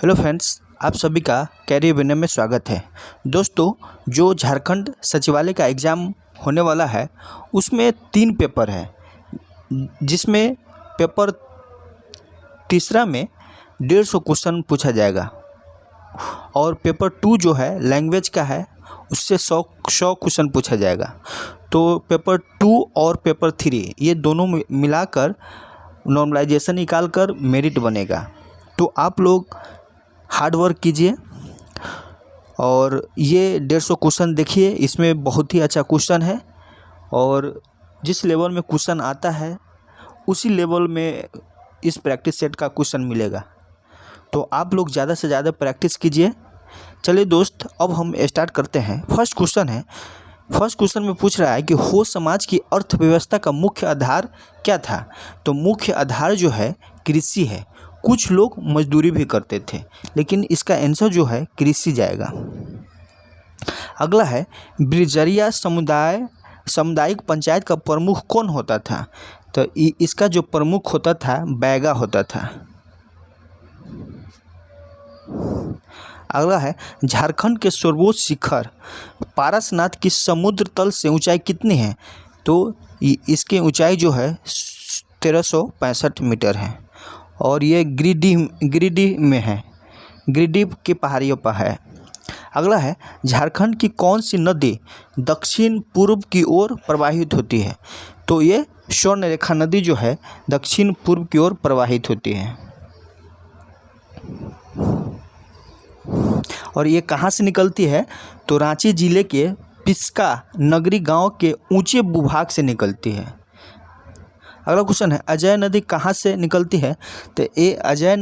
Hello friends, आप सभी का कैरियर विनर में स्वागत है। दोस्तों, जो झारखंड सचिवालय का एग्ज़ाम होने वाला है उसमें 3 पेपर है, जिसमें पेपर तीसरा में 150 क्वेश्चन पूछा जाएगा और पेपर 2 जो है लैंग्वेज का है, उससे 100 क्वेश्चन पूछा जाएगा। तो पेपर 2 और पेपर 3 ये दोनों मिलाकर नॉर्मलाइजेशन निकाल कर मेरिट बनेगा। तो आप लोग हार्ड वर्क कीजिए और ये 150 क्वेश्चन देखिए, इसमें बहुत ही अच्छा क्वेश्चन है और जिस लेवल में क्वेश्चन आता है उसी लेवल में इस प्रैक्टिस सेट का क्वेश्चन मिलेगा। तो आप लोग ज़्यादा से ज़्यादा प्रैक्टिस कीजिए। चलिए दोस्त, अब हम स्टार्ट करते हैं। फर्स्ट क्वेश्चन में पूछ रहा है कि हो समाज की अर्थव्यवस्था का मुख्य आधार क्या था। तो मुख्य आधार जो है कृषि है। कुछ लोग मजदूरी भी करते थे, लेकिन इसका आंसर जो है कृषि जाएगा। अगला है बिरजरिया सामुदायिक पंचायत का प्रमुख कौन होता था। तो इसका जो प्रमुख होता था बैगा होता था। अगला है झारखंड के सर्वोच्च शिखर पारसनाथ की समुद्र तल से ऊंचाई कितनी है। तो इसकी ऊंचाई जो है 1365 मीटर है और ये गिरिडीह में है, गिरिडीह की पहाड़ियों पर है। अगला है झारखंड की कौन सी नदी दक्षिण पूर्व की ओर प्रवाहित होती है। तो ये स्वर्णरेखा नदी जो है दक्षिण पूर्व की ओर प्रवाहित होती है। और ये कहाँ से निकलती है। तो रांची जिले के पिस्का नगरी गांव के ऊंचे भूभाग से निकलती है। अगला क्वेश्चन है अजय नदी कहाँ से निकलती है। तो ये अजय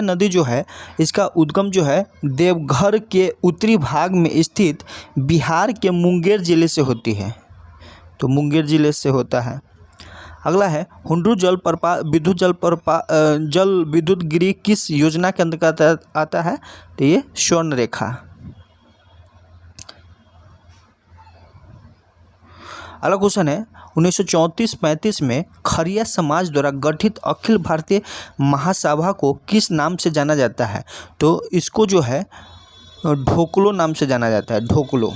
नदी जो है इसका उद्गम जो है देवघर के उत्तरी भाग में स्थित बिहार के मुंगेर जिले से होती है। तो मुंगेर जिले से होता है। अगला है हुंडरू जल विद्युत गिरी किस योजना के अंतर्गत आता है। तो ये स्वर्णरेखा। अगला क्वेश्चन है 1934-35 में खरिया समाज द्वारा गठित अखिल भारतीय महासभा को किस नाम से जाना जाता है। तो इसको जो है ढोकलो नाम से जाना जाता है, ढोकलो।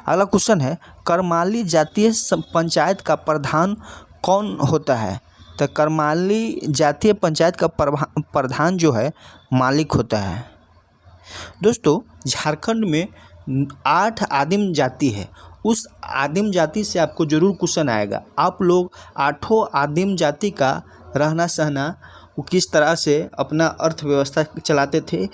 अगला क्वेश्चन है करमाली जातीय पंचायत का प्रधान कौन होता है। तो करमाली जातीय पंचायत का प्रधान जो है मालिक होता है। दोस्तों, झारखंड में 8 आदिम जाति है। उस आदिम जाति से आपको ज़रूर क्वेश्चन आएगा। आप लोग 8 आदिम जाति का रहना सहना, वो किस तरह से अपना अर्थव्यवस्था चलाते थे,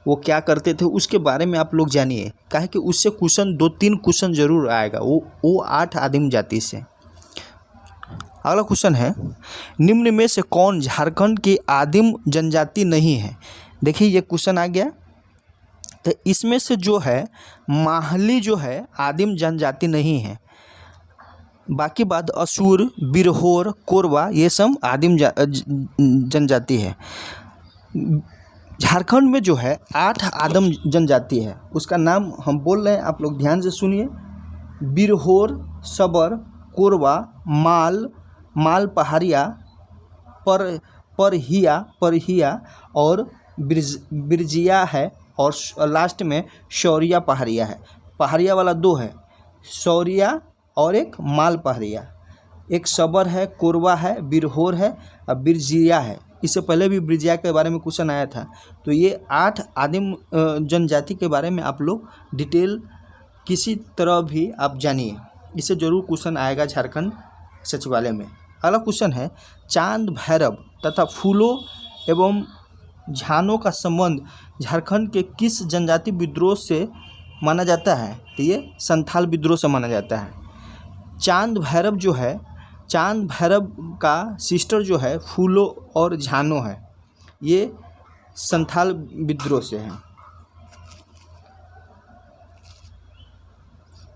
वो क्या करते थे, उसके बारे में आप लोग जानिए। काहे कि उससे क्वेश्चन 2-3 क्वेश्चन ज़रूर आएगा वो 8 आदिम जाति से। अगला क्वेश्चन है निम्न में से कौन झारखंड की आदिम जनजाति नहीं है। देखिए ये क्वेश्चन आ गया। तो इसमें से जो है माहली जो है आदिम जनजाति नहीं है। बाकी बात असुर, बिरहोर, कोरवा ये सब आदिम जनजाति है। झारखंड में जो है 8 आदिम जनजाति है। उसका नाम हम बोल रहे हैं, आप लोग ध्यान से सुनिए। बिरहोर, सबर, कोरवा, माल पहाड़िया, परहिया और बिरजिया है। और लास्ट में शौरिया पहाड़िया है। पहाड़िया वाला 2 है, शौरिया और एक माल पहाड़िया। एक सबर है, कोरवा है, बिरहोर है और बिरजिया है। इससे पहले भी बिरजिया के बारे में क्वेश्चन आया था। तो ये 8 आदिम जनजाति के बारे में आप लोग डिटेल किसी तरह भी आप जानिए, इससे ज़रूर क्वेश्चन आएगा झारखंड सचिवालय में। अगला क्वेश्चन है चांद भैरव तथा फूलों एवं झानों का संबंध झारखंड के किस जनजाति विद्रोह से माना जाता है। तो ये संथाल विद्रोह से माना जाता है। चांद भैरव जो है, चांद भैरव का सिस्टर जो है फूलों और झानो है, ये संथाल विद्रोह से है,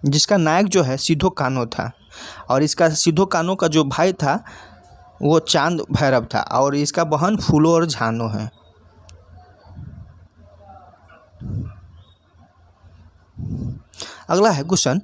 जिसका नायक जो है सिद्धो कान्हो था। और इसका सिद्धो कान्हो का जो भाई था वो चांद भैरव था और इसका बहन फूलो और झानो है। अगला है क्वेश्चन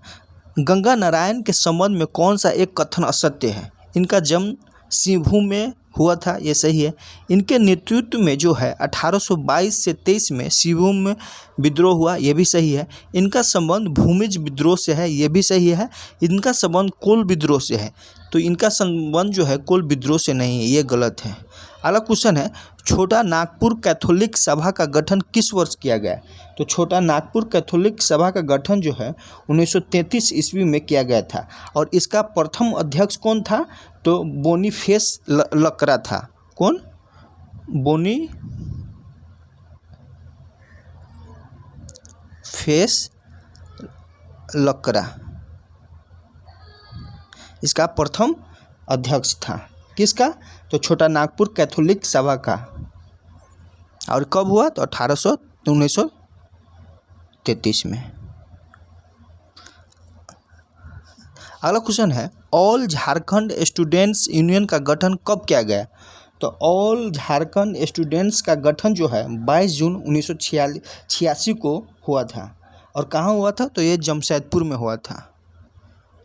गंगा नारायण के संबंध में कौन सा एक कथन असत्य है। इनका जन्म सिंहभूम में हुआ था, ये सही है। इनके नेतृत्व में जो है 1822 से 23 में सिंहभूम में विद्रोह हुआ, ये भी सही है। इनका संबंध भूमिज विद्रोह से है, ये भी सही है। इनका संबंध कोल विद्रोह से है, तो इनका संबंध जो है कोल विद्रोह से नहीं है, ये गलत है। अगला क्वेश्चन है, छोटा नागपुर कैथोलिक सभा का गठन किस वर्ष किया गया? तो छोटा नागपुर कैथोलिक सभा का गठन जो है 1933 ईस्वी में किया गया था, और इसका प्रथम अध्यक्ष कौन था? तो बोनीफेस लकड़ा था। कौन? बोनीफेस लकड़ा इसका प्रथम अध्यक्ष था। किसका? तो छोटा नागपुर कैथोलिक सभा का। और कब हुआ? तो 1933 में। अगला क्वेश्चन है, ऑल झारखंड स्टूडेंट्स यूनियन का गठन कब किया गया? तो ऑल झारखंड स्टूडेंट्स का गठन जो है 22 जून 1986 को हुआ था। और कहाँ हुआ था? तो ये जमशेदपुर में हुआ था।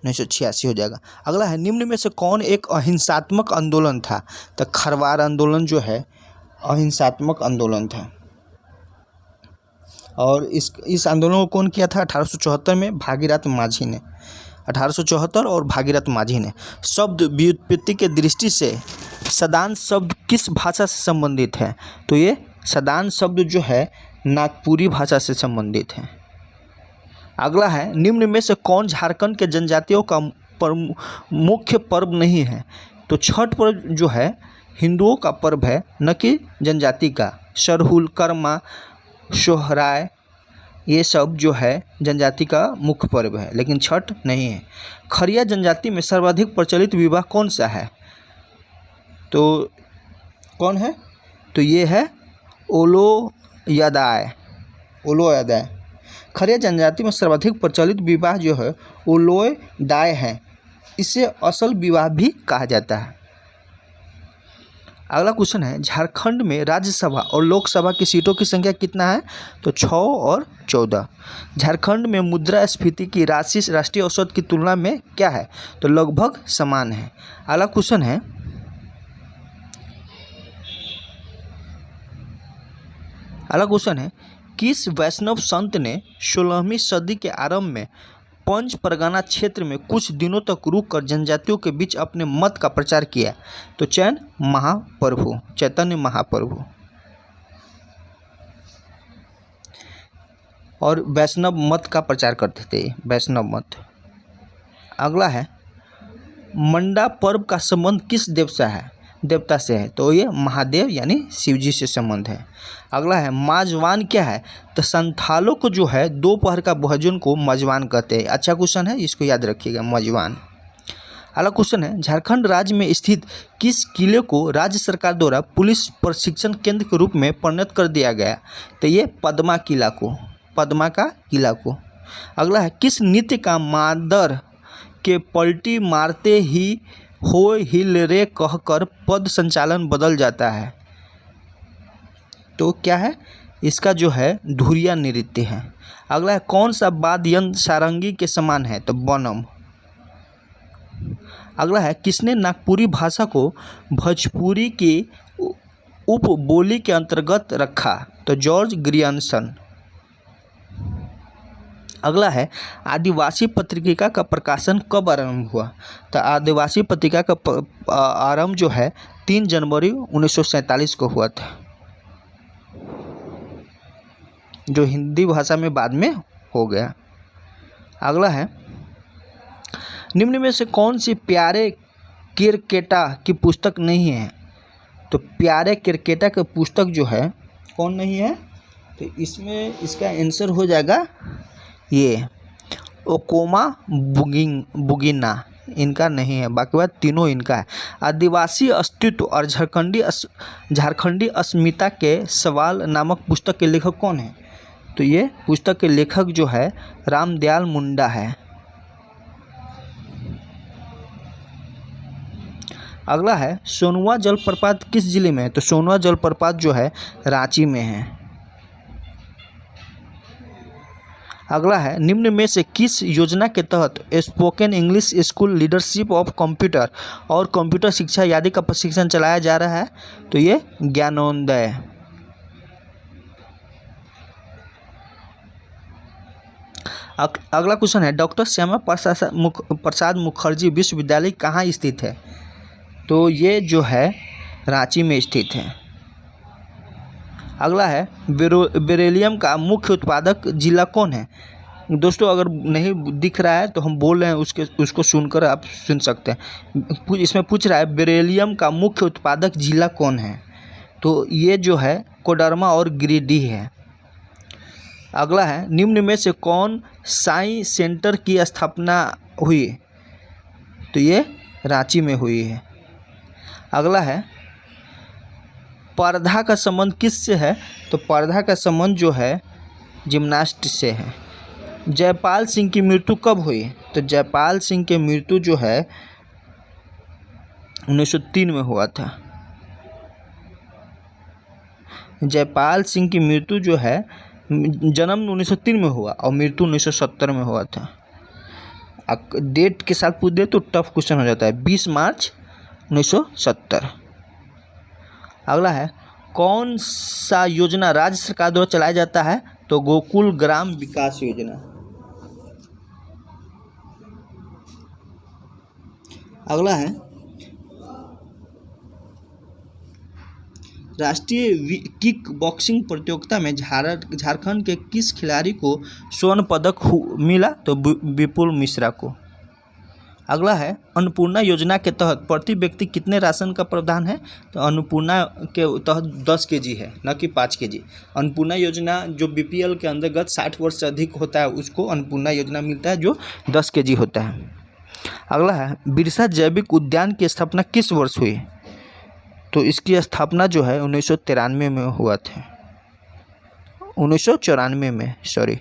1986 हो जाएगा। अगला है, निम्न में से कौन एक अहिंसात्मक आंदोलन था? तो खरवार आंदोलन जो है अहिंसात्मक आंदोलन था। और इस आंदोलन को कौन किया था? 1874 में भागीरथ माझी ने। 1874 और भागीरथ माझी ने। शब्द व्युत्पत्ति के दृष्टि से सदान शब्द किस भाषा से संबंधित है? तो ये सदान शब्द जो है नागपुरी भाषा से संबंधित है। अगला है, निम्न में से कौन झारखंड के जनजातियों का मुख्य पर्व नहीं है? तो छठ पर्व जो है हिंदुओं का पर्व है, न कि जनजाति का। सरहुल, कर्मा, सोहराय ये सब जो है जनजाति का मुख्य पर्व है, लेकिन छठ नहीं है। खरिया जनजाति में सर्वाधिक प्रचलित विवाह कौन सा है? तो कौन है? तो ये है ओलोयादाय। ओलोयादाय। खरिया जनजाति में सर्वाधिक प्रचलित विवाह जो है ओलोयादाय है। इसे असल विवाह भी कहा जाता है। अगला क्वेश्चन है, झारखंड में राज्यसभा और लोकसभा की सीटों की संख्या कितना है? तो 6 और 14। झारखंड में मुद्रास्फीति की राशि राष्ट्रीय औसत की तुलना में क्या है? तो लगभग समान है। अगला क्वेश्चन है, किस वैष्णव संत ने 16वीं सदी के आरंभ में पंच परगना क्षेत्र में कुछ दिनों तक रुककर जनजातियों के बीच अपने मत का प्रचार किया? तो चैतन्य महाप्रभु। और वैष्णव मत का प्रचार करते थे, वैष्णव मत। अगला है, मंडा पर्व का संबंध किस देवता से है? तो ये महादेव यानी शिव जी से संबंध है। अगला है, माजवान क्या है? तो संथालों को जो है दोपहर का भोजन को मजवान कहते हैं। अच्छा क्वेश्चन है, इसको याद रखिएगा, मजवान। अगला क्वेश्चन है, झारखंड राज्य में स्थित किस किले को राज्य सरकार द्वारा पुलिस प्रशिक्षण केंद्र के रूप में परिणत कर दिया गया? तो ये पद्मा का किला को। अगला है, किस नृत्य का मादर के पलटी मारते ही हो हिल रे कहकर पद संचालन बदल जाता है? तो क्या है? इसका जो है धुरिया नृत्य है। अगला है, कौन सा वाद्य यंत्र सारंगी के समान है? तो बनम। अगला है, किसने नागपुरी भाषा को भोजपुरी की उपबोली के अंतर्गत रखा? तो जॉर्ज ग्रियर्सन। अगला है, आदिवासी पत्रिका का प्रकाशन कब आरंभ हुआ? तो आदिवासी पत्रिका का आरंभ जो है 3 जनवरी 1947 को हुआ था, जो हिंदी भाषा में बाद में हो गया। अगला है, निम्न में से कौन सी प्यारे केरकेटा की पुस्तक नहीं है? तो प्यारे केरकेटा की पुस्तक जो है कौन नहीं है? तो इसमें इसका आंसर हो जाएगा ये ओकोमा बुगिना, इनका नहीं है, बाकी बात तीनों इनका है। आदिवासी अस्तित्व और झारखंडी अस्मिता के सवाल नामक पुस्तक के लेखक कौन है? तो ये पुस्तक के लेखक जो है रामदयाल मुंडा है। अगला है, सोनुआ जलप्रपात किस जिले में है? तो सोनुआ जलप्रपात जो है रांची में है। अगला है, निम्न में से किस योजना के तहत spoken English school leadership of computer और कंप्यूटर शिक्षा आदि का प्रशिक्षण चलाया जा रहा है? तो ये ज्ञानोदय। अगला क्वेश्चन है, डॉक्टर श्यामा प्रसाद मुखर्जी विश्वविद्यालय कहाँ स्थित है? तो ये जो है रांची में स्थित है। अगला है, बेरिलियम का मुख्य उत्पादक जिला कौन है? दोस्तों अगर नहीं दिख रहा है तो हम बोल रहे हैं, उसको सुनकर आप सुन सकते हैं। इसमें पूछ रहा है बेरिलियम का मुख्य उत्पादक जिला कौन है? तो ये जो है कोडरमा और गिरिडीह है। अगला है, निम्न में से कौन साई सेंटर की स्थापना हुई? तो ये रांची में हुई है। अगला है, पर्धा का संबंध किससे है? तो पर्धा का संबंध जो है जिम्नास्ट से है। जयपाल सिंह की मृत्यु कब हुई? तो जयपाल सिंह की मृत्यु जो है 1903 में हुआ था। जयपाल सिंह की मृत्यु जो है, जन्म 1903 में हुआ और मृत्यु 1970 में हुआ था। डेट के साथ पूछ दे तो टफ क्वेश्चन हो जाता है। 20 मार्च 1970। अगला है, कौन सा योजना राज्य सरकार द्वारा चलाया जाता है? तो गोकुल ग्राम विकास योजना। अगला है, राष्ट्रीय किक बॉक्सिंग प्रतियोगिता में झारखंड के किस खिलाड़ी को स्वर्ण पदक मिला? तो विपुल मिश्रा को। अगला है, अन्नपूर्णा योजना के तहत प्रति व्यक्ति कितने राशन का प्रावधान है? तो अन्नपूर्णा के तहत 10 kg है, न कि 5 kg। अन्नपूर्णा योजना जो बीपीएल के अंतर्गत 60 वर्ष से अधिक होता है उसको अन्नपूर्णा योजना मिलता है जो 10 kg होता है। अगला है, बिरसा जैविक उद्यान की स्थापना किस वर्ष हुई? तो इसकी स्थापना जो है 1993 में हुआ था। 1994 में, सॉरी।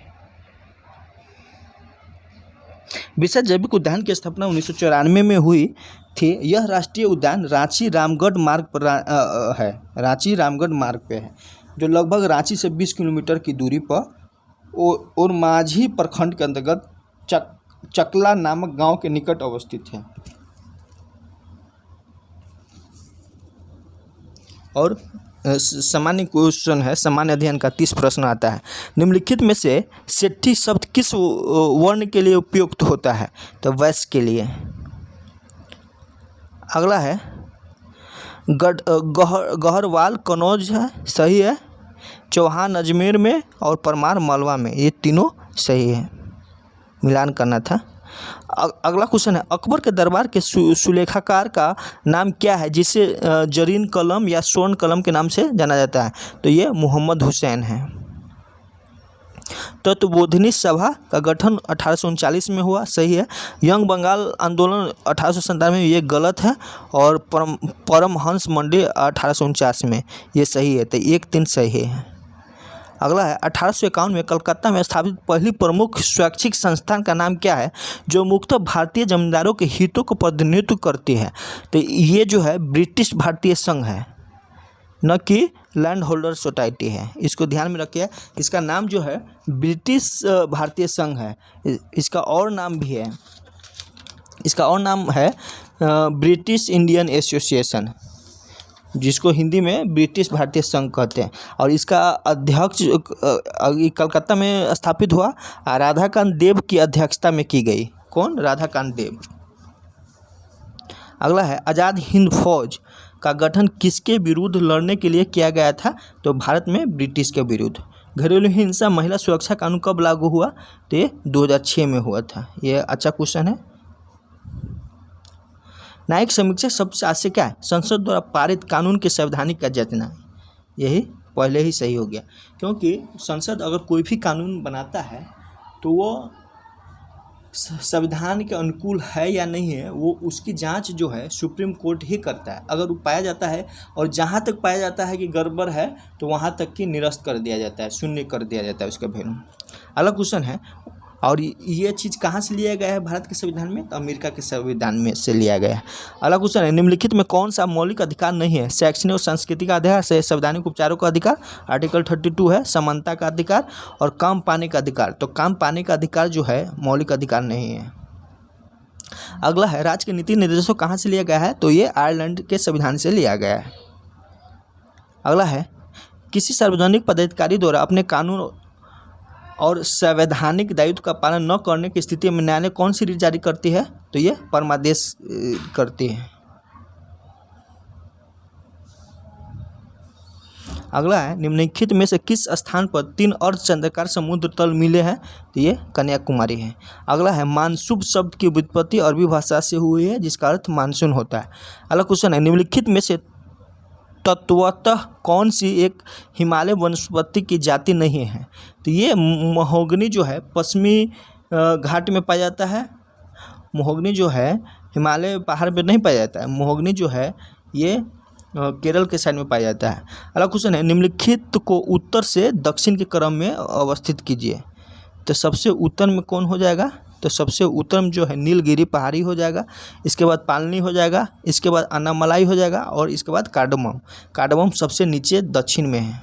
बिरसा जैविक उद्यान की स्थापना 1994 में हुई थी। यह राष्ट्रीय उद्यान रांची रामगढ़ मार्ग पर है। रांची रामगढ़ मार्ग पे है, जो लगभग रांची से 20 किलोमीटर की दूरी पर और माझी प्रखंड के अंतर्गत चकला नामक गांव के निकट अवस्थित है। और सामान्य क्वेश्चन है, सामान्य अध्ययन का 30 प्रश्न आता है। निम्नलिखित में से सेठी शब्द किस वर्ण के लिए उपयुक्त होता है? तो वैश्य के लिए। अगला है, गहरवाल कन्नौज है, सही है। चौहान अजमेर में और परमार मालवा में, ये तीनों सही है, मिलान करना था। अगला क्वेश्चन है, अकबर के दरबार के सुलेखाकार का नाम क्या है जिसे जरीन कलम या स्वर्ण कलम के नाम से जाना जाता है? तो ये मोहम्मद हुसैन है। तत्वबोधिनी सभा का गठन 1839 में हुआ, सही है। यंग बंगाल आंदोलन 1897 में, ये गलत है। और परमहंस मंडी 1849 में, ये सही है। तो 1-3 सही है। अगला है, 1851 में कलकत्ता में स्थापित पहली प्रमुख स्वैच्छिक संस्थान का नाम क्या है जो मुख्यतः भारतीय जमींदारों के हितों को प्रतिनिधित्व करती है? तो ये जो है ब्रिटिश भारतीय संघ है, न कि लैंड होल्डर सोसाइटी है। इसको ध्यान में रखिए। इसका नाम जो है ब्रिटिश भारतीय संघ है। इसका और नाम भी है, इसका और नाम है ब्रिटिश इंडियन एसोसिएशन, जिसको हिंदी में ब्रिटिश भारतीय संघ कहते हैं। और इसका अध्यक्ष कलकत्ता में स्थापित हुआ, राधाकांत देव की अध्यक्षता में की गई। कौन? राधाकांत देव। अगला है, आज़ाद हिंद फौज का गठन किसके विरुद्ध लड़ने के लिए किया गया था? तो भारत में ब्रिटिश के विरुद्ध। घरेलू हिंसा महिला सुरक्षा कानून कब लागू हुआ? तो ये 2006 में हुआ था। ये अच्छा क्वेश्चन है। न्यायिक समीक्षा शब्द से आशय क्या है? संसद द्वारा पारित कानून के संवैधानिक का जतना। यही पहले ही सही हो गया, क्योंकि संसद अगर कोई भी कानून बनाता है तो वो संविधान के अनुकूल है या नहीं है, वो उसकी जांच जो है सुप्रीम कोर्ट ही करता है। अगर वो पाया जाता है और जहाँ तक पाया जाता है कि गड़बड़ है तो वहाँ तक की निरस्त कर दिया जाता है, शून्य कर दिया जाता है उसका वैल्यू। अगला क्वेश्चन है, और ये चीज़ कहाँ से लिया गया है भारत के संविधान में? तो अमेरिका के संविधान में से लिया गया है। अगला क्वेश्चन है, निम्नलिखित में कौन सा मौलिक अधिकार नहीं है? शैक्षणिक और सांस्कृतिक अधिकार से संवैधानिक उपचारों का अधिकार, आर्टिकल 32 है, समानता का अधिकार और काम पाने का अधिकार। तो काम पाने का अधिकार जो है मौलिक अधिकार नहीं है। अगला है, राज्य के नीति निर्देशों कहाँ से लिया गया है? तो ये आयरलैंड के संविधान से लिया गया है। अगला है, किसी सार्वजनिक पदाधिकारी द्वारा अपने कानून और संवैधानिक दायित्व का पालन न करने की स्थिति में न्यायालय कौन सी रीट जारी करती है? तो ये परमादेश करती है। अगला है, निम्नलिखित में से किस स्थान पर 3 अर्धचंद्राकार समुद्र तल मिले हैं? तो ये कन्याकुमारी है। अगला है, मानसून शब्द की व्युत्पत्ति अरबी भाषा से हुई है जिसका अर्थ मानसून होता है। अगला क्वेश्चन है, निम्नलिखित में से तत्वतः कौन सी एक हिमालय वनस्पति की जाति नहीं है? तो ये महोगनी जो है पश्चिमी घाट में पाया जाता है। महोगनी जो है हिमालय पहाड़ पे नहीं पाया जाता है। महोगनी जो है ये केरल के साइड में पाया जाता है। अगला क्वेश्चन है, निम्नलिखित को उत्तर से दक्षिण के क्रम में अवस्थित कीजिए। तो सबसे उत्तर में कौन हो जाएगा? तो सबसे उत्तर में जो है नीलगिरी पहाड़ी हो जाएगा, इसके बाद पालनी हो जाएगा, इसके बाद अन्नामलाई हो जाएगा और इसके बाद कार्डमम। कार्डमम सबसे नीचे दक्षिण में है।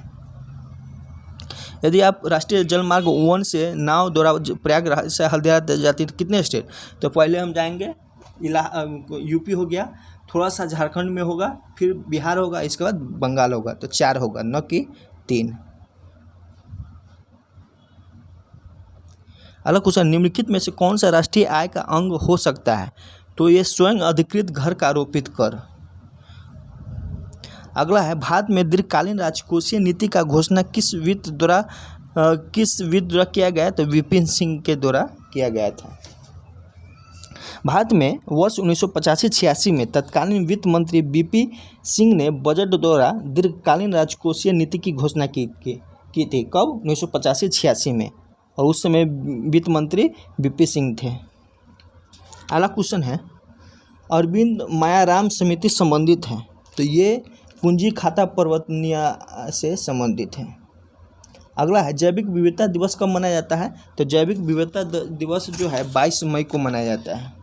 यदि आप राष्ट्रीय जलमार्ग 1 से नाव द्वारा प्रयागराज से हल्दिया जाती तो कितने स्टेट? तो पहले हम जाएंगे यूपी हो गया, थोड़ा सा झारखंड में होगा, फिर बिहार होगा, इसके बाद बंगाल होगा। तो 4 होगा, न कि 3। अगला क्वेश्चन, निम्नलिखित में से कौन सा राष्ट्रीय आय का अंग हो सकता है? तो ये स्वयं अधिकृत घर का आरोपित कर। अगला है, भारत में दीर्घकालीन राजकोषीय नीति का घोषणा किस वित्त द्वारा किया गया? तो विपिन सिंह के द्वारा किया गया था। भारत में वर्ष 1985-86 में तत्कालीन वित्त मंत्री बीपी सिंह ने बजट द्वारा दीर्घकालीन राजकोषीय नीति की घोषणा की थी। कब? 1985-86 में, और उस समय वित्त मंत्री बीपी सिंह थे। अगला क्वेश्चन है, अरविंद मायाराम समिति संबंधित है? तो ये पूंजी खाता परिवर्तनीय से संबंधित है। अगला है, जैविक विविधता दिवस कब मनाया जाता है? तो जैविक विविधता दिवस जो है 22 मई को मनाया जाता है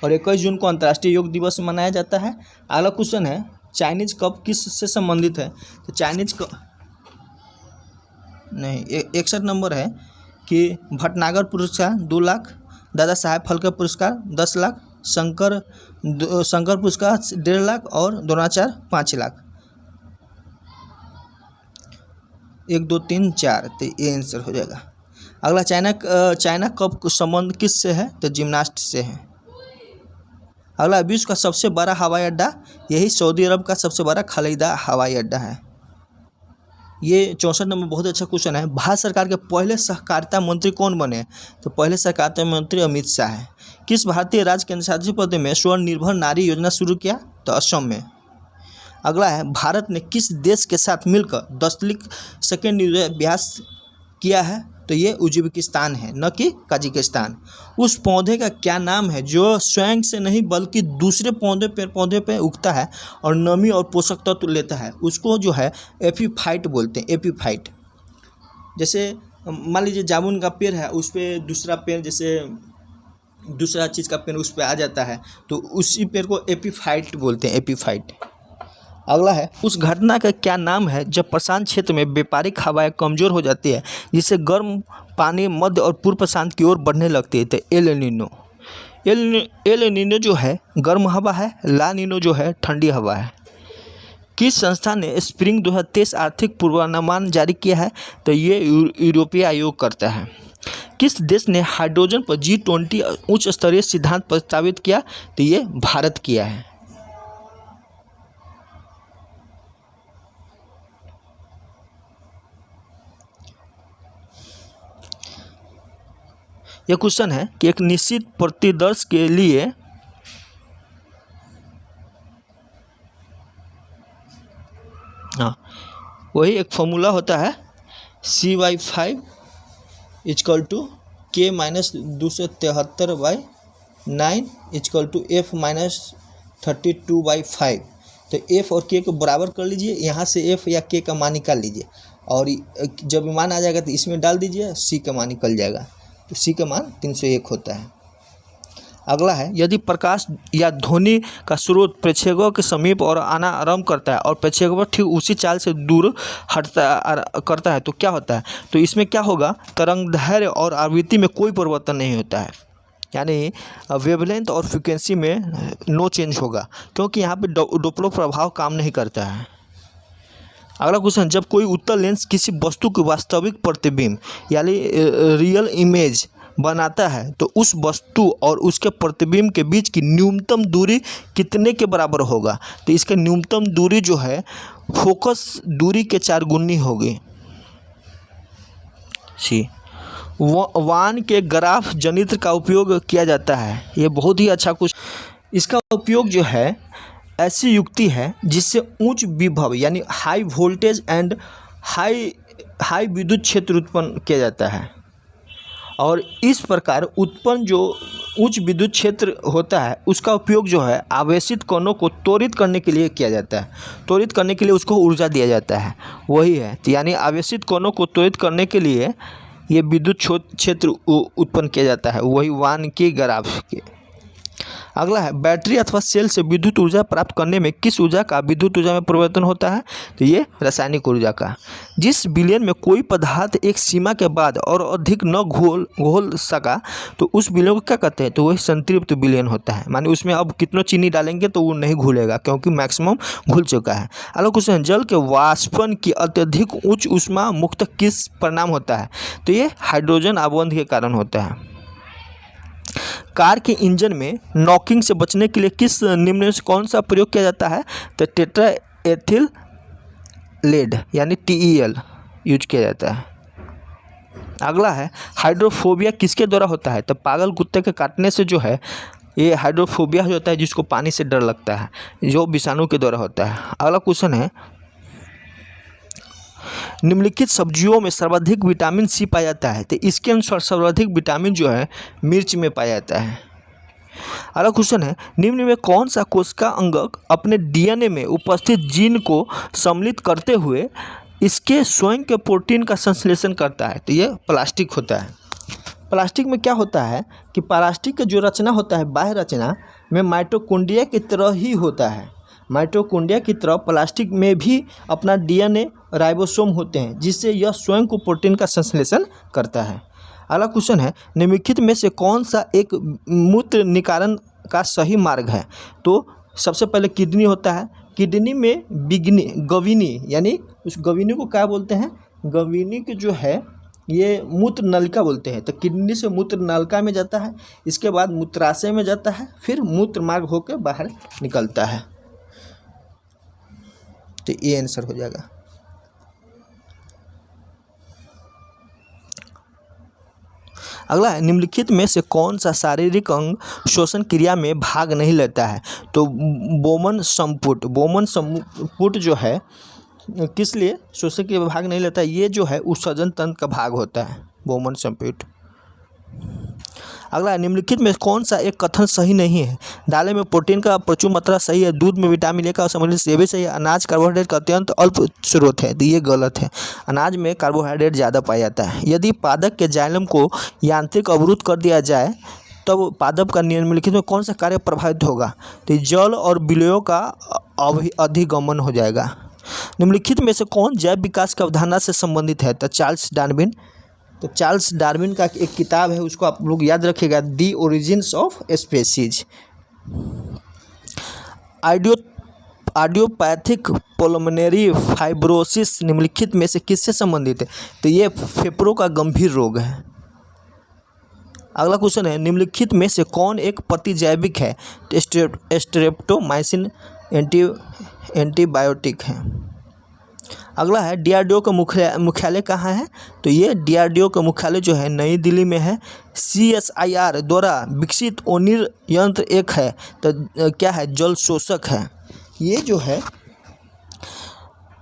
और 21 जून को अंतर्राष्ट्रीय योग दिवस मनाया जाता है। अगला क्वेश्चन है, चाइनीज कप किस से संबंधित है? तो चाइनीज कप नहीं, 61 नंबर है कि भटनागर पुरस्कार 2 लाख, दादा साहेब फाल्के पुरस्कार 10 लाख, शंकर पुरस्कार 1.5 लाख और द्रोणाचार्य 5 लाख। 1 2 3 4, तो ये आंसर हो जाएगा। अगला, चाइना कप संबंध किस से है? तो जिम्नास्ट से है। अगला, विश्व का सबसे बड़ा हवाई अड्डा? यही सऊदी अरब का सबसे बड़ा खलीदा हवाई अड्डा है। ये 64 नंबर बहुत अच्छा क्वेश्चन है। भारत सरकार के पहले सहकारिता मंत्री कौन बने? तो पहले सहकारिता मंत्री अमित शाह है। किस भारतीय राज्य केंद्र शासित प्रदेश में स्वनिर्भर नारी योजना शुरू किया? तो असम में। अगला है, भारत ने किस देश के साथ मिलकर दस्तलिक सेकेंड अभ्यास किया है? तो ये उज्बेकिस्तान है, न कि कजाकिस्तान। उस पौधे का क्या नाम है जो स्वयं से नहीं बल्कि दूसरे पेड़ पौधे पे उगता है और नमी और पोषक तत्व लेता है? उसको जो है एपीफाइट बोलते हैं। एपीफाइट, जैसे मान लीजिए जामुन का पेड़ है, उस पर दूसरा पेड़, जैसे दूसरा चीज़ का पेड़ उस पर आ जाता है, तो उसी पेड़ को एपीफाइट बोलते हैं। एपीफाइट। अगला है, उस घटना का क्या नाम है जब प्रशांत क्षेत्र में व्यापारिक हवाएं कमज़ोर हो जाती है, जिससे गर्म पानी मध्य और पूर्व प्रशांत की ओर बढ़ने लगती है? तो एल नीनो। एल नीनो जो है गर्म हवा है, ला नीनो जो है ठंडी हवा है। किस संस्था ने स्प्रिंग 2023 आर्थिक पूर्वानुमान जारी किया है? तो ये यूरोपीय आयोग करता है। किस देश ने हाइड्रोजन पर G20 उच्च स्तरीय सिद्धांत प्रस्तावित किया? तो ये भारत किया है। यह क्वेश्चन है कि एक निश्चित प्रतिदर्श के लिए वही एक फॉर्मूला होता है CY5 = K - 273/9 = F - 32/5। तो F और K को बराबर कर लीजिए, यहाँ से F या K का मान निकाल लीजिए। और जब मान आ जाएगा तो इसमें डाल दीजिए, सी का मान निकल जाएगा, तो सी का मान 301 होता है। अगला है, यदि प्रकाश या ध्वनि का स्रोत प्रेक्षकों के समीप और आना आरंभ करता है और प्रेक्षकों पर ठीक उसी चाल से दूर करता है तो क्या होता है? तो इसमें क्या होगा, तरंगदैर्घ्य और आवृत्ति में कोई परिवर्तन नहीं होता है, यानी वेवलेंथ और फ्रीक्वेंसी में नो चेंज होगा, क्योंकि यहाँ पे डोप्लर प्रभाव काम नहीं करता है। अगला क्वेश्चन, जब कोई उत्तल लेंस किसी वस्तु की वास्तविक प्रतिबिंब यानी रियल इमेज बनाता है तो उस वस्तु और उसके प्रतिबिंब के बीच की न्यूनतम दूरी कितने के बराबर होगा? तो इसका न्यूनतम दूरी जो है फोकस दूरी के 4 गुनी होगी। सी, वान के ग्राफ जनित्र का उपयोग किया जाता है। ये बहुत ही अच्छा कुछ, इसका उपयोग जो है ऐसी युक्ति है जिससे उच्च विभव यानी हाई वोल्टेज एंड हाई विद्युत क्षेत्र उत्पन्न किया जाता है, और इस प्रकार उत्पन्न जो उच्च विद्युत क्षेत्र होता है उसका उपयोग जो है आवेशित कणों को त्वरित करने के लिए किया जाता है। त्वरित करने के लिए उसको ऊर्जा दिया जाता है, वही है, तो यानी आवेशित कणों को त्वरित करने के लिए ये विद्युत क्षेत्र उत्पन्न किया जाता है, वही वान के ग्राफ के। अगला है, बैटरी अथवा सेल से विद्युत ऊर्जा प्राप्त करने में किस ऊर्जा का विद्युत ऊर्जा में परिवर्तन होता है? तो ये रासायनिक ऊर्जा का। जिस विलयन में कोई पदार्थ एक सीमा के बाद और अधिक न घोल सका तो उस विलयन को क्या कहते हैं? तो वही संतृप्त विलयन होता है, माने उसमें अब कितना चीनी डालेंगे तो वो नहीं घुलेगा क्योंकि मैक्सिमम घुल चुका है। अगला क्वेश्चन, जल के वाष्पन की अत्यधिक उच्च ऊष्मा मुक्त किस परिणाम होता है? तो ये हाइड्रोजन अवबंध के कारण होता है। कार के इंजन में नॉकिंग से बचने के लिए किस निम्न में से कौन सा प्रयोग किया जाता है? तो टेट्रा एथिल लेड यानी TEL यूज किया जाता है। अगला है, हाइड्रोफोबिया किसके द्वारा होता है? तो पागल कुत्ते के काटने से जो है ये हाइड्रोफोबिया हो जाता है, जिसको पानी से डर लगता है, जो विषाणु के द्वारा होता है। अगला क्वेश्चन है, निम्नलिखित सब्जियों में सर्वाधिक विटामिन C पाया जाता है, तो इसके अनुसार सर्वाधिक विटामिन जो है मिर्च में पाया जाता है। अगला क्वेश्चन है, निम्न में कौन सा कोशिका अंगक अपने DNA में उपस्थित जीन को सम्मिलित करते हुए इसके स्वयं के प्रोटीन का संश्लेषण करता है? तो ये प्लास्टिक होता है। प्लास्टिक में क्या होता है कि प्लास्टिक का जो रचना होता है, बाह्य रचना में माइटोकॉन्ड्रिया की तरह ही होता है। माइटोकॉन्ड्रिया की तरह प्लास्टिक में भी अपना DNA राइबोसोम होते हैं, जिससे यह स्वयं को प्रोटीन का संश्लेषण करता है। अगला क्वेश्चन है, निम्नलिखित में से कौन सा एक मूत्र निकारण का सही मार्ग है? तो सबसे पहले किडनी होता है। किडनी में गवीनी यानी उस गवीनी को क्या बोलते हैं? गवीनी के जो है ये मूत्र नलिका बोलते हैं। तो किडनी से मूत्र नलिका में जाता है, इसके बाद मूत्राशय में जाता है, फिर मूत्र मार्ग होकर बाहर निकलता है। तो ये आंसर हो जाएगा। अगला है, निम्नलिखित में से कौन सा शारीरिक अंग श्वसन क्रिया में भाग नहीं लेता है? तो बोमन संपुट जो है किस लिए श्वसन क्रिया में भाग नहीं लेता है? ये जो है उत्सर्जन तंत्र का भाग होता है, बोमन संपुट। अगला, निम्नलिखित में कौन सा एक कथन सही नहीं है? दालें में प्रोटीन का प्रचुर मात्रा सही है, दूध में विटामिन ए का सम्मिलित से भी सही है, अनाज कार्बोहाइड्रेट का अत्यंत अल्प स्रोत है। तो ये गलत है, अनाज में कार्बोहाइड्रेट ज़्यादा पाया जाता है। यदि पादप के जाइलम को यांत्रिक अवरुद्ध कर दिया जाए तब पादप का निम्नलिखित में कौन सा कार्य प्रभावित होगा? तो जल और विलयों का अधिगमन हो जाएगा। निम्नलिखित में से कौन जैव विकास की अवधारणा से संबंधित है? तो चार्ल्स डार्विन। तो चार्ल्स डार्विन का एक किताब है, उसको आप लोग याद रखिएगा, the origins of species. Idiopathic pulmonary fibrosis निम्नलिखित में से किससे संबंधित है? तो ये फेफड़ों का गंभीर रोग है। अगला क्वेश्चन है, निम्नलिखित में से कौन एक प्रतिजैविक है? स्ट्रेप्टोमाइसिन एंटीबायोटिक है। अगला है, DRDO का मुख्यालय कहाँ है? तो ये DRDO का मुख्यालय जो है नई दिल्ली में है। CSIR द्वारा विकसित ओनिर यंत्र एक है, तो क्या है? जल शोषक है। ये जो है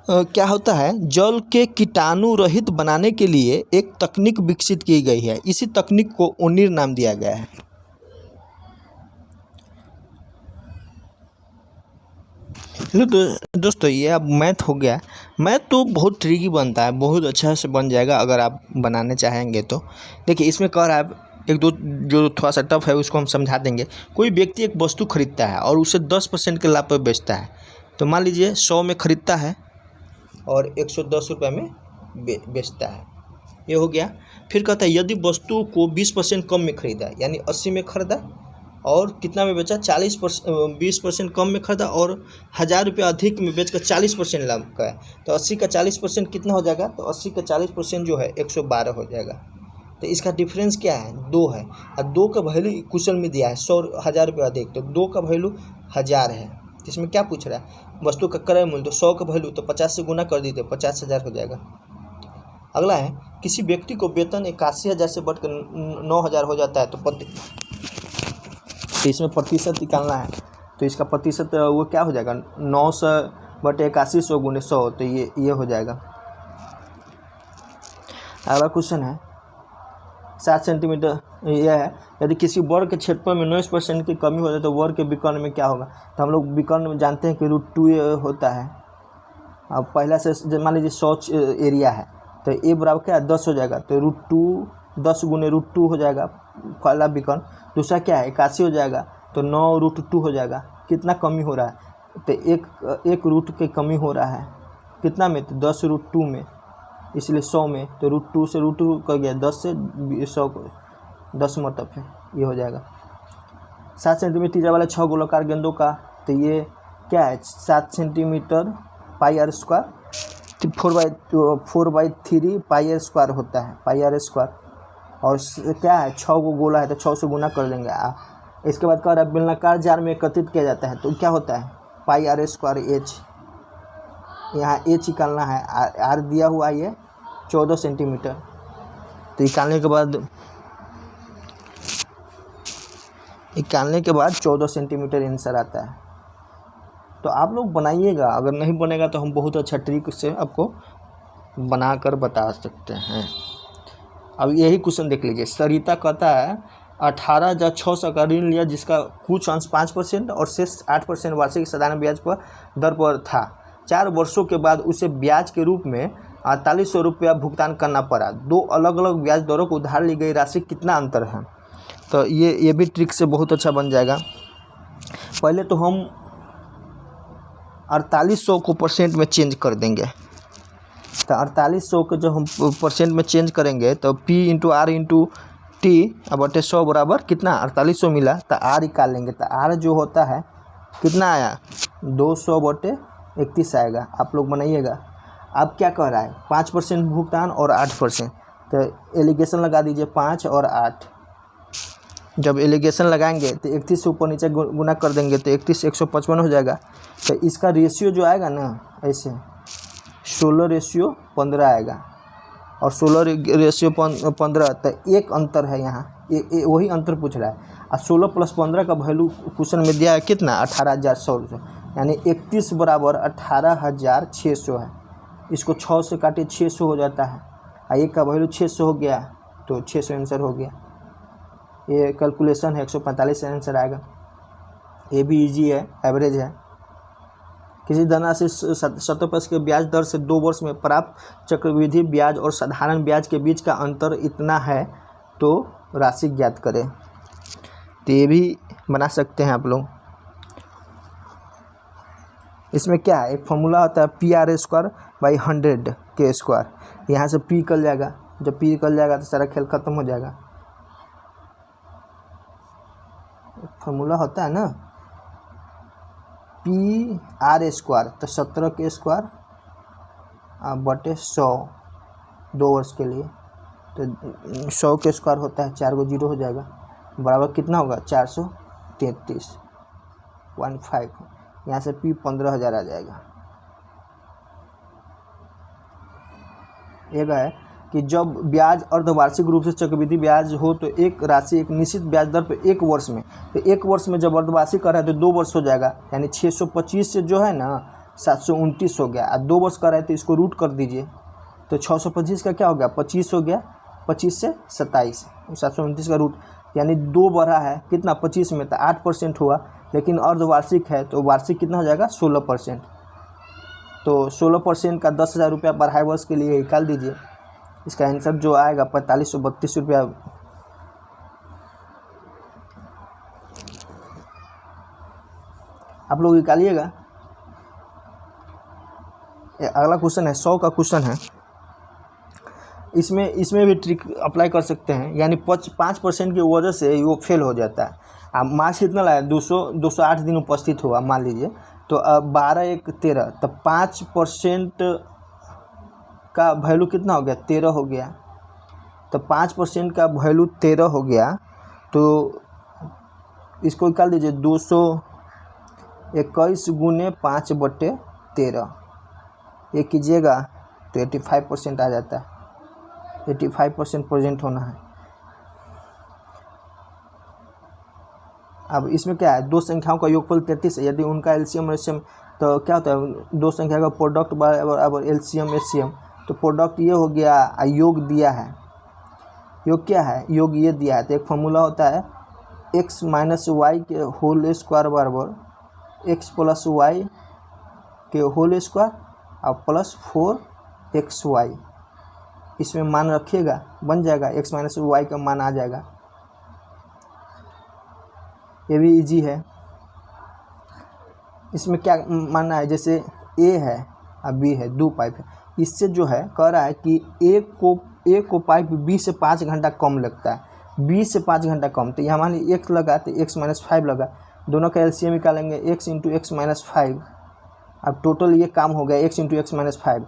क्या होता है, जल के कीटाणु रहित बनाने के लिए एक तकनीक विकसित की गई है, इसी तकनीक को ओनिर नाम दिया गया है। हेलो दोस्तों, ये अब मैथ हो गया। मैथ तो बहुत ट्रिकी बनता है, बहुत अच्छा से बन जाएगा अगर आप बनाने चाहेंगे तो। देखिए इसमें कह रहा है, एक दो जो थोड़ा सा टफ है उसको हम समझा देंगे। कोई व्यक्ति एक वस्तु खरीदता है और उसे 10% के लाभ पर बेचता है। तो मान लीजिए 100 में खरीदता है और 110 रुपये में बेचता है, ये हो गया। फिर कहता है यदि वस्तु को 20% कम में खरीदा, यानी 80 में खरीदा और कितना में बेचा, 20% कम में खरीदा और 1000 रुपये अधिक में बेचकर 40% लाभ का है, तो 80 का 40% कितना हो जाएगा, तो 80 का 40% जो है 112 हो जाएगा। तो इसका डिफरेंस क्या है, 2 है। और 2 का वैल्यू क्वेश्चन में दिया है 1000 रुपये अधिक, तो 2 का वैल्यू 1000 है। तो इसमें क्या पूछ रहा है, वस्तु का क्रय मूल्य, तो 100 का वैल्यू तो 50 से गुना कर दीजिए, 50,000 हो जाएगा। अगला है, किसी व्यक्ति को वेतन 81,000 से बढ़कर 9,000 हो जाता है, तो इसमें प्रतिशत निकालना है। तो इसका प्रतिशत वो क्या हो जाएगा, 900 बटे 8100 गुने 100, तो ये हो जाएगा। अगला क्वेश्चन है 7 सेंटीमीटर, यह है यदि किसी वर्ग के क्षेत्रफल में 19% की कमी हो जाए तो वर्ग के विकर्ण में क्या होगा। तो हम लोग विकर्ण में जानते हैं कि √2 होता है। अब पहला से मान लीजिए 100 एरिया है, तो ए बराबर क्या है, 10 हो जाएगा, तो √2 10 गुने √2 हो जाएगा पहला विकर्ण। दूसरा क्या है, 81 हो जाएगा, तो 9 √2 हो जाएगा। कितना कमी हो रहा है, तो एक रूट की कमी हो रहा है, कितना में, तो 10 √2 में, इसलिए 100 में, तो √2 से √2 कर गया, 10 से 100 को 10 मतलब है, ये हो जाएगा। 7 सेंटीमीटर त्रिज्या वाले 6 गोलाकार गेंदों का, तो ये क्या है, 7 सेंटीमीटर πr², 4/3 πr² होता है, πr²। और क्या है, 6 को गोला है तो 6 से गुना कर देंगे। इसके बाद कह रहा है बेलनाकार जार में एकत्रित किया जाता है, तो क्या होता है, πr²h, यहाँ h निकालना है, r दिया हुआ ये 14 सेंटीमीटर। तो निकालने के बाद 14 सेंटीमीटर आंसर आता है। तो आप लोग बनाइएगा, अगर नहीं बनेगा तो हम बहुत अच्छा ट्रिक से आपको बना कर बता सकते हैं। अब यही क्वेश्चन देख लीजिए। सरिता कहता है 18,600 का ऋण लिया जिसका कुछ अंश 5% और शेष 8% वार्षिक साधारण ब्याज पर दर पर था। 4 वर्षों के बाद उसे ब्याज के रूप में 4800 रुपया भुगतान करना पड़ा। 2 अलग अलग ब्याज दरों को उधार ली गई राशि कितना अंतर है। तो ये भी ट्रिक से बहुत अच्छा बन जाएगा। पहले तो हम 4800 को परसेंट में चेंज कर देंगे। तो 4800 को जो हम परसेंट में चेंज करेंगे तो P × R × T बटे 100 बराबर कितना, 4800 मिला, तो R निकाल लेंगे। तो R जो होता है कितना आया, 200 बटे 31 आएगा। आप लोग बनाइएगा। अब क्या कह रहा है, 5% भुगतान और 8%, तो एलिगेशन लगा दीजिए 5 और 8। जब एलिगेशन लगाएंगे तो 31 से ऊपर नीचे गुना कर देंगे तो 31 155 हो जाएगा। तो इसका रेशियो जो आएगा ना, ऐसे 16:15 आएगा, और 16:15, तो एक अंतर है यहाँ, वही अंतर पूछ रहा है। और 16 + 15 का वैल्यू क्वेश्चन में दिया है कितना, 18,100, यानी 31 बराबर 18,600 है। इसको 6 से काटे 600 हो जाता है, और एक का वैल्यू 600 हो गया, तो 600 आंसर हो गया। ये कैलकुलेशन है, 145 से आंसर आएगा। ये भी इजी है, एवरेज है। किसी धनराशि 70% के ब्याज दर से 2 वर्ष में प्राप्त चक्रवृद्धि ब्याज और साधारण ब्याज के बीच का अंतर इतना है, तो राशि ज्ञात करें। तो ये भी बना सकते हैं आप लोग। इसमें क्या है, एक फॉर्मूला होता है PR²/100 के स्क्वायर। यहाँ से P निकल जाएगा, जब P निकल जाएगा तो सारा खेल खत्म हो जाएगा। फॉर्मूला होता है ना PR², तो 17 के स्क्वायर बटे 100 2 वर्ष के लिए, तो 100 के स्क्वायर होता है, 4 को 0 हो जाएगा, बराबर कितना होगा, 433.5। यहाँ से P 15,000 आ जाएगा। एक है कि जब ब्याज अर्धवार्षिक रूप से चक्रवृद्धि ब्याज हो तो एक राशि एक निश्चित ब्याज दर पर 1 वर्ष में, तो 1 वर्ष में जब अर्धवार्षिक कर रहा है तो 2 वर्ष हो जाएगा, यानी 625 से जो है ना 729 हो गया। 2 वर्ष कर रहा है तो इसको रूट कर दीजिए, तो 625 का क्या हो गया, 25 हो गया, 25 से 27, 729 का रूट, यानी 2 बढ़ा है कितना, 25 में, तो 8% हुआ, लेकिन अर्धवार्षिक है तो वार्षिक कितना हो जाएगा 16%। तो 16% का 10,000 रुपया पढ़ाई वर्ष के लिए निकाल दीजिए। इसका आंसर जो आएगा 4532 रुपया। आप लोग निकालिएगा। अगला क्वेश्चन है 100 का क्वेश्चन है। इसमें भी ट्रिक अप्लाई कर सकते हैं, यानी 5% की वजह से वो फेल हो जाता है। आप मार्क्स कितना लाया 208 दिन उपस्थित हुआ मान लीजिए, तो अब 12 1 13, तो 5% का वैल्यू कितना हो गया 13 हो गया। तो 5% का वैल्यू 13 हो गया, तो इसको निकाल दीजिए 221 गुने 5/13 ये कीजिएगा तो 85% आ जाता है। 85% प्रेजेंट होना है। अब इसमें क्या है, दो संख्याओं का योगफल 33 है। यदि उनका एलसीएम एलसीएम तो क्या होता है, दो संख्या का प्रोडक्ट बराबर एलसीएम एचसीएम। तो प्रोडक्ट ये हो गया, योग दिया है। योग क्या है, योग ये दिया है। तो एक फॉर्मूला होता है x माइनस वाई के होल स्क्वायर बराबर x प्लस वाई के होल स्क्वायर और प्लस 4xy। इसमें मान रखिएगा, बन जाएगा x माइनस वाई का मान आ जाएगा। ये भी इजी है। इसमें क्या मानना है, जैसे a है और b है, दो पाइप है। इससे जो है कह रहा है कि a को पाइप b से 5 घंटा कम लगता है, b से 5 घंटा कम। तो यहाँ मान लीजिए x लगा तो x माइनस 5 लगा। दोनों का एलसीएम निकालेंगे x इंटू एक्स माइनस 5। अब टोटल ये काम हो गया x इंटू एक्स माइनस 5।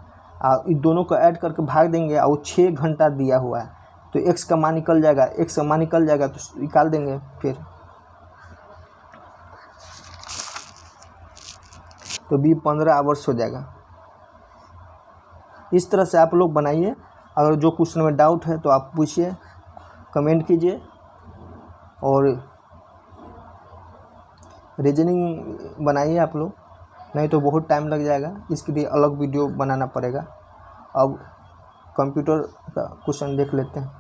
और इन दोनों को ऐड करके भाग देंगे और 6 घंटा दिया हुआ है, तो x का मान निकल जाएगा। x का मान निकल जाएगा तो निकाल देंगे फिर, तो b 15 आवर्स हो जाएगा। इस तरह से आप लोग बनाइए। अगर जो क्वेश्चन में डाउट है तो आप पूछिए, कमेंट कीजिए और रीजनिंग बनाइए आप लोग, नहीं तो बहुत टाइम लग जाएगा। इसके लिए अलग वीडियो बनाना पड़ेगा। अब कंप्यूटर का क्वेश्चन देख लेते हैं।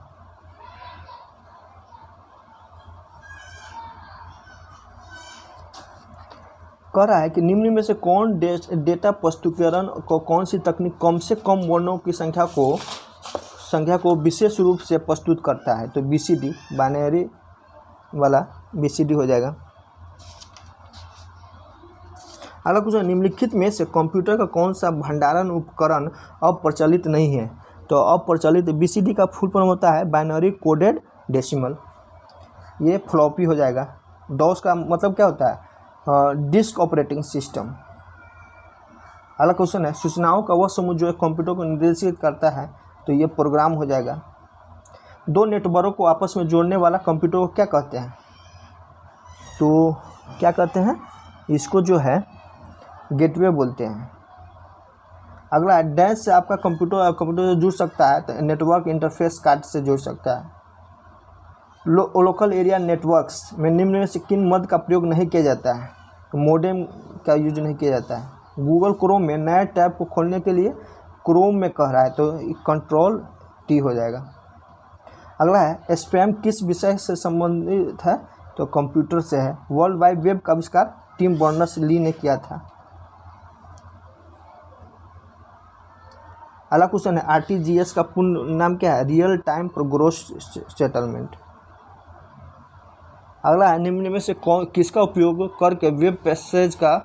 कह रहा है कि निम्न में से कौन डेटा प्रस्तुतिकरण को कौन सी तकनीक कम से कम वर्णों की संख्या को विशेष रूप से प्रस्तुत करता है। तो बीसीडी, बाइनरी वाला बीसीडी हो जाएगा। अगला क्वेश्चन, निम्नलिखित में से कंप्यूटर का कौन सा भंडारण उपकरण अब प्रचलित नहीं है। तो अब प्रचलित बीसीडी का फुल फॉर्म होता है बाइनरी कोडेड डेसिमल। ये फ्लॉपी हो जाएगा। डॉस का मतलब क्या होता है, डिस्क ऑपरेटिंग सिस्टम। अगला क्वेश्चन है, सूचनाओं का वह समूह जो एक कंप्यूटर को निर्देशित करता है। तो ये प्रोग्राम हो जाएगा। दो नेटवर्क को आपस में जोड़ने वाला कंप्यूटर को क्या कहते हैं। तो क्या कहते हैं, इसको जो है गेटवे बोलते हैं। अगला डैश से आपका कंप्यूटर जुड़ सकता है। तो नेटवर्क इंटरफेस कार्ड से जुड़ सकता है। लोकल एरिया नेटवर्क्स में निम्न में से किन मद का प्रयोग नहीं किया जाता है। तो मोडेम का यूज नहीं किया जाता है। गूगल क्रोम में नए टैब को खोलने के लिए क्रोम में कह रहा है, तो कंट्रोल टी हो जाएगा। अगला है, स्पैम किस विषय से संबंधित है। तो कंप्यूटर से है। वर्ल्ड वाइड वेब का आविष्कार टिम बर्नर्स-ली ने किया था। अगला क्वेश्चन है, आरटीजीएस का पूर्ण नाम क्या है। Real time gross settlement. अगला है, निम्न में से किसका उपयोग करके वेब पेज का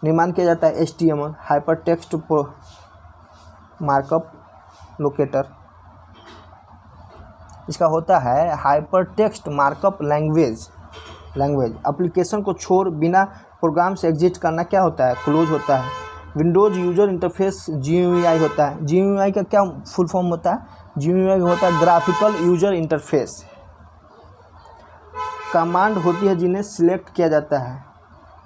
निर्माण किया जाता है। HTML, hyper text markup locator. इसका होता है hyper text markup language. Application को छोड़ बिना प्रोग्राम से एग्जिट करना क्या होता है, क्लोज होता है। विंडोज यूजर इंटरफेस GUI होता है। GUI का क्या फुल फॉर्म होता है, GUI होता है ग्राफिकल यूजर इंटरफेस। कमांड होती है जिन्हें सिलेक्ट किया जाता है।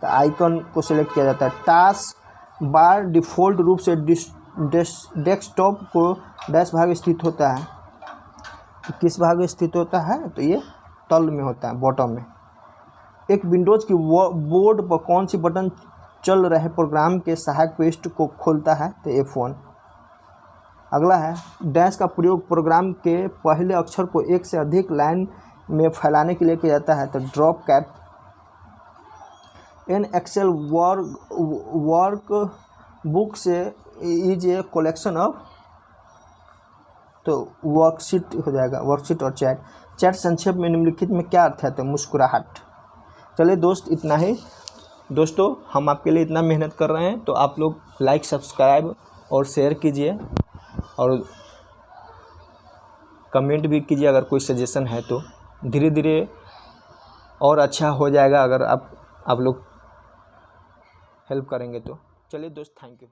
तो आइकन को सिलेक्ट किया जाता है। टास्क बार डिफ़ॉल्ट रूप से डेस्कटॉप को डैश भाग स्थित होता है। तो किस भाग में स्थित होता है, तो ये तल में होता है, बॉटम में। एक विंडोज़ की बोर्ड पर कौन सी बटन चल रहे प्रोग्राम के सहायक पृष्ठ को खोलता है। तो F1। अगला है, डैश का प्रयोग प्रोग्राम के पहले अक्षर को एक से अधिक लाइन में फैलाने के लिए किया जाता है। तो drop cap. An Excel workbook से इज ए कलेक्शन ऑफ, तो वर्कशीट हो जाएगा, वर्कशीट और चैट। चैट संक्षेप में निम्नलिखित में क्या अर्थ है, तो मुस्कुराहट। चलिए दोस्त, इतना ही। दोस्तों, हम आपके लिए इतना मेहनत कर रहे हैं, तो आप लोग लाइक, सब्सक्राइब और शेयर कीजिए और कमेंट भी कीजिए अगर कोई सजेशन है तो। धीरे धीरे और अच्छा हो जाएगा अगर आप लोग हेल्प करेंगे तो। चलिए दोस्त, थैंक यू।